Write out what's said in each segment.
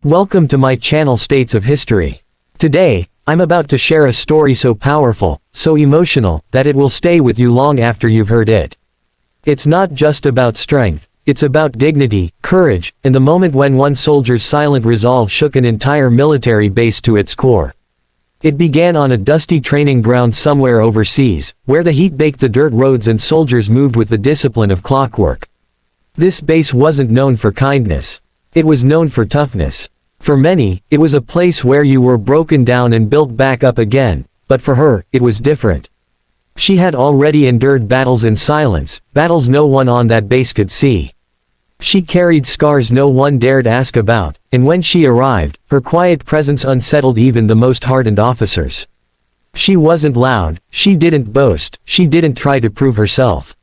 Welcome to my channel States of History. Today, I'm about to share a story so powerful, so emotional, that it will stay with you long after you've heard it. It's not just about strength, it's about dignity, courage, and the moment when one soldier's silent resolve shook an entire military base to its core. It began on a dusty training ground somewhere overseas, where the heat baked the dirt roads and soldiers moved with the discipline of clockwork. This base wasn't known for kindness. It was known for toughness. For many, it was a place where you were broken down and built back up again, but for her, it was different. She had already endured battles in silence, battles no one on that base could see. She carried scars no one dared ask about, and when she arrived, her quiet presence unsettled even the most hardened officers. She wasn't loud, she didn't boast, she didn't try to prove herself.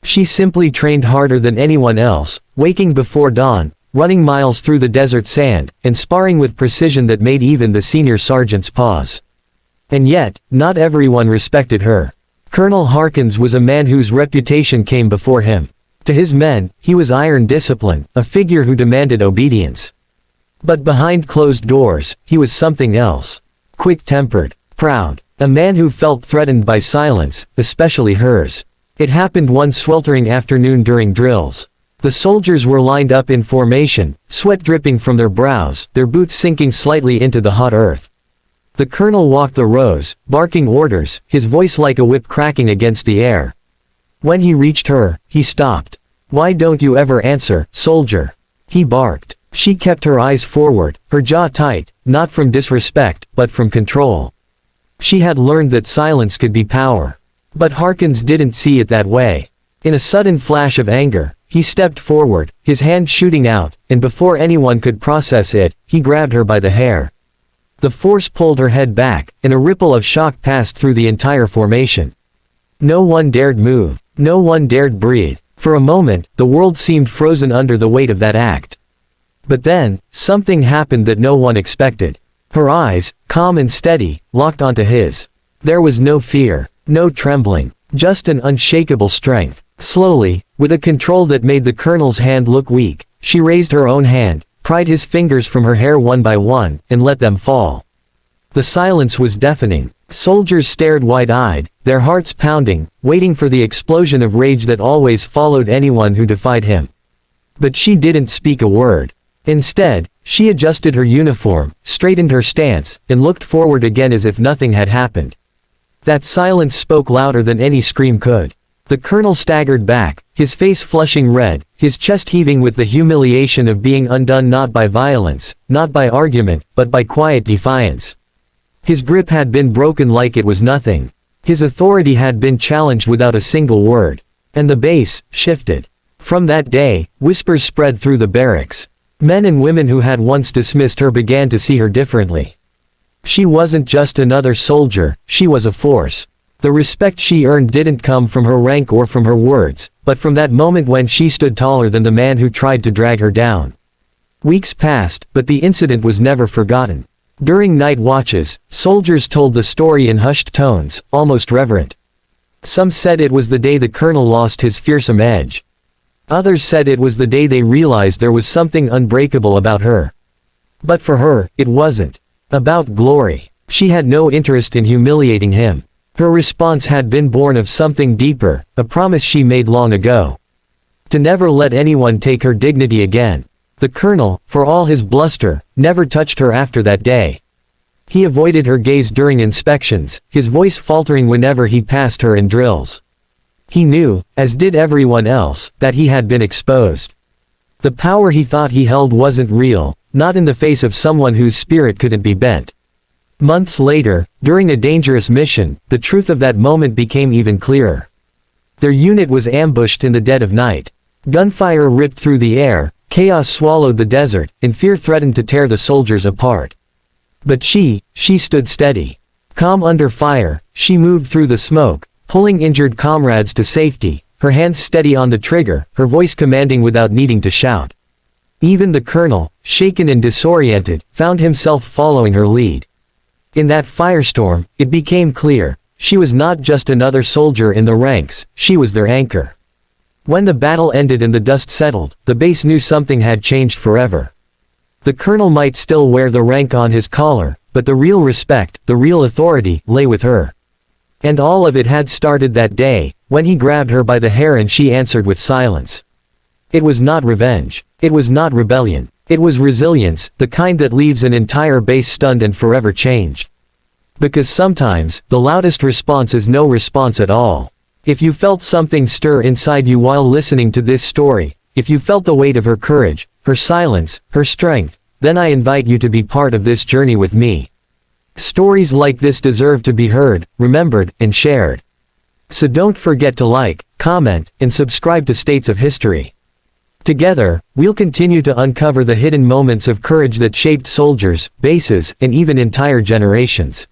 She simply trained harder than anyone else, waking before dawn, running miles through the desert sand, and sparring with precision that made even the senior sergeants pause. And yet, not everyone respected her. Colonel Harkins was a man whose reputation came before him. To his men, he was iron discipline, a figure who demanded obedience. But behind closed doors, he was something else. Quick-tempered, proud, a man who felt threatened by silence, especially hers. It happened one sweltering afternoon during drills. The soldiers were lined up in formation, sweat dripping from their brows, their boots sinking slightly into the hot earth. The colonel walked the rows, barking orders, his voice like a whip cracking against the air. When he reached her, he stopped. "Why don't you ever answer, soldier?" he barked. She kept her eyes forward, her jaw tight, not from disrespect, but from control. She had learned that silence could be power. But Harkins didn't see it that way. In a sudden flash of anger, he stepped forward, his hand shooting out, and before anyone could process it, he grabbed her by the hair. The force pulled her head back, and a ripple of shock passed through the entire formation. No one dared move, no one dared breathe. For a moment, the world seemed frozen under the weight of that act. But then, something happened that no one expected. Her eyes, calm and steady, locked onto his. There was no fear, no trembling, just an unshakable strength. Slowly, with a control that made the colonel's hand look weak, she raised her own hand, pried his fingers from her hair one by one, and let them fall. The silence was deafening. Soldiers stared wide-eyed, their hearts pounding, waiting for the explosion of rage that always followed anyone who defied him. But she didn't speak a word. Instead, she adjusted her uniform, straightened her stance, and looked forward again as if nothing had happened. That silence spoke louder than any scream could. The colonel staggered back, his face flushing red, his chest heaving with the humiliation of being undone not by violence, not by argument, but by quiet defiance. His grip had been broken like it was nothing. His authority had been challenged without a single word. And the base shifted. From that day, whispers spread through the barracks. Men and women who had once dismissed her began to see her differently. She wasn't just another soldier, she was a force. The respect she earned didn't come from her rank or from her words, but from that moment when she stood taller than the man who tried to drag her down. Weeks passed, but the incident was never forgotten. During night watches, soldiers told the story in hushed tones, almost reverent. Some said it was the day the colonel lost his fearsome edge. Others said it was the day they realized there was something unbreakable about her. But for her, it wasn't about glory. She had no interest in humiliating him. Her response had been born of something deeper, a promise she made long ago. To never let anyone take her dignity again. The colonel, for all his bluster, never touched her after that day. He avoided her gaze during inspections, his voice faltering whenever he passed her in drills. He knew, as did everyone else, that he had been exposed. The power he thought he held wasn't real, not in the face of someone whose spirit couldn't be bent. Months later, during a dangerous mission, the truth of that moment became even clearer. Their unit was ambushed in the dead of night. Gunfire ripped through the air, chaos swallowed the desert, and fear threatened to tear the soldiers apart. But she stood steady. Calm under fire, she moved through the smoke, pulling injured comrades to safety, her hands steady on the trigger, her voice commanding without needing to shout. Even the colonel, shaken and disoriented, found himself following her lead. In that firestorm, it became clear, she was not just another soldier in the ranks, she was their anchor. When the battle ended and the dust settled, the base knew something had changed forever. The colonel might still wear the rank on his collar, but the real respect, the real authority, lay with her. And all of it had started that day, when he grabbed her by the hair and she answered with silence. It was not revenge. It was not rebellion. It was resilience, the kind that leaves an entire base stunned and forever changed. Because sometimes, the loudest response is no response at all. If you felt something stir inside you while listening to this story, if you felt the weight of her courage, her silence, her strength, then I invite you to be part of this journey with me. Stories like this deserve to be heard, remembered, and shared. So don't forget to like, comment, and subscribe to States of History. Together, we'll continue to uncover the hidden moments of courage that shaped soldiers, bases, and even entire generations.